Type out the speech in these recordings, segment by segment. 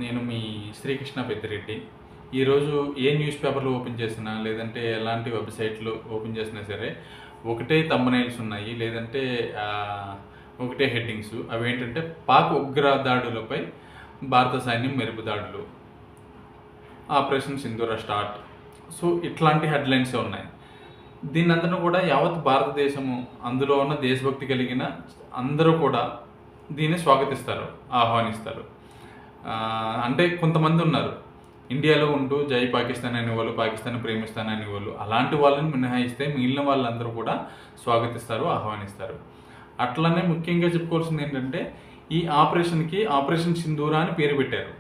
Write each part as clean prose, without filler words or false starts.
నేను మీ శ్రీకృష్ణ పెద్దిరెడ్డి. ఈరోజు ఏ న్యూస్ పేపర్లు ఓపెన్ చేసినా, లేదంటే ఎలాంటి వెబ్‌సైట్‌లు ఓపెన్ చేసినా సరే, ఒకటే థంబ్‌నెయిల్స్ ఉన్నాయి. లేదంటే ఒకటే హెడ్డింగ్స్. అవేంటంటే పాక్ ఉగ్ర దాడులపై భారత సైన్యం మెరుపు దాడులు, ఆపరేషన్ సింధూర స్టార్ట్. సో, ఇట్లాంటి హెడ్‌లైన్సే ఉన్నాయి. దీన్నంతను కూడా యావత్ భారతదేశము, అందులో ఉన్న దేశభక్తి కలిగిన అందరూ కూడా దీన్ని స్వాగతిస్తారు, ఆహ్వానిస్తారు. అంటే కొంతమంది ఉన్నారు. ఇండియాలో ఉంటూ జై పాకిస్తాన్ అనేవాళ్ళు, పాకిస్తాన్‌ని ప్రేమిస్తాను అనేవాళ్ళు. అలాంటి వాళ్ళని మినహాయిస్తే మిగిలిన వాళ్ళందరూ కూడా స్వాగతిస్తారు, ఆహ్వానిస్తారు. అట్లనే ముఖ్యంగా చెప్పుకోవాల్సింది ఏంటంటే, ఈ ఆపరేషన్‌కి ఆపరేషన్ సింధూర అని పేరు పెట్టారు.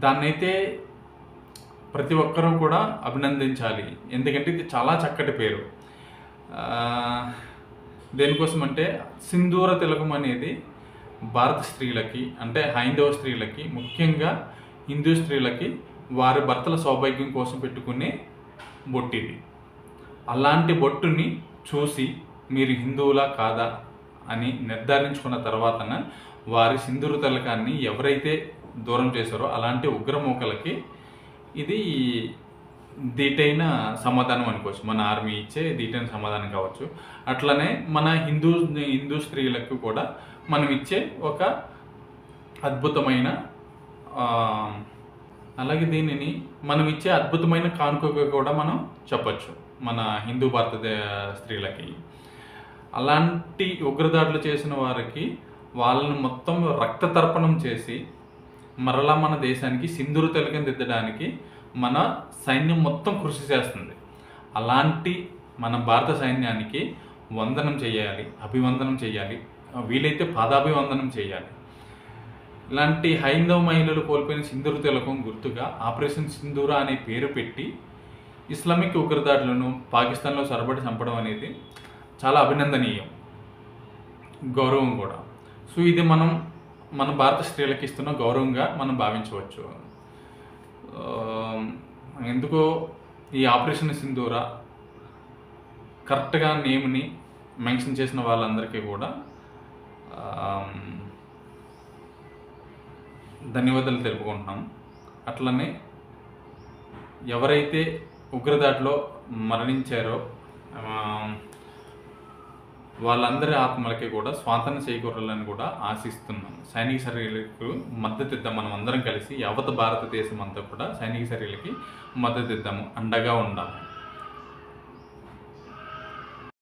దాన్నైతే ప్రతి ఒక్కరూ కూడా అభినందించాలి. ఎందుకంటే ఇది చాలా చక్కటి పేరు. దేనికోసమంటే సింధూర తిలకం అనేది భారత స్త్రీలకి, అంటే హైందవ స్త్రీలకి, ముఖ్యంగా హిందూ స్త్రీలకి వారి భర్తల సౌభాగ్యం కోసం పెట్టుకునే బొట్టిది. అలాంటి బొట్టుని చూసి మీరు హిందువులా కాదా అని నిర్ధారించుకున్న తర్వాతన వారి సింధూర తిలకాన్ని ఎవరైతే దూరం చేశారో అలాంటి ఉగ్రమూకలకి ఇది దీటైన సమాధానం అనుకోవచ్చు. మన ఆర్మీ ఇచ్చే దీటైన సమాధానం కావచ్చు. అట్లనే మన హిందూ స్త్రీలకు కూడా మనం ఇచ్చే ఒక అద్భుతమైన అలాగే దీనిని మనం ఇచ్చే అద్భుతమైన కానుకగా కూడా మనం చెప్పచ్చు మన హిందూ భారత స్త్రీలకి. అలాంటి ఉగ్రదాడులు చేసిన వారికి వాళ్ళని మొత్తం రక్త తర్పణం చేసి మరలా మన దేశానికి సింధూర తిలకం దిద్దడానికి మన సైన్యం మొత్తం కృషి చేస్తుంది. అలాంటి మన భారత సైన్యానికి వందనం చేయాలి, అభివందనం చేయాలి, వీలైతే పాదాభివందనం చేయాలి. ఇలాంటి హైందవ మహిళలు కోల్పోయిన సింధూర తిలకం గుర్తుగా ఆపరేషన్ సింధూర అనే పేరు పెట్టి ఇస్లామిక్ ఉగ్రదాడులను పాకిస్తాన్లో సొరబడి చంపడం అనేది చాలా అభినందనీయం, గౌరవం కూడా. సో ఇది మన భారత స్త్రీలకు ఇస్తున్న గౌరవంగా మనం భావించవచ్చు. ఎందుకో ఈ ఆపరేషన్ సింధూర కరెక్ట్గా నేమ్ని మెన్షన్ చేసిన వాళ్ళందరికీ కూడా ధన్యవాదాలు తెలుపుకుంటున్నాం. అట్లనే ఎవరైతే ఉగ్రదాడిలో మరణించారో వాళ్ళందరి ఆత్మలకి కూడా స్వాతంత్ర్యం చేకూరాలని కూడా ఆశిస్తున్నాం. సైనిక చర్యలకు మద్దతు ఇద్దాం. మనం అందరం కలిసి యావత్ భారతదేశం అంతా కూడా సైనిక చర్యలకి మద్దతు ఇద్దాము, అండగా ఉండాలి.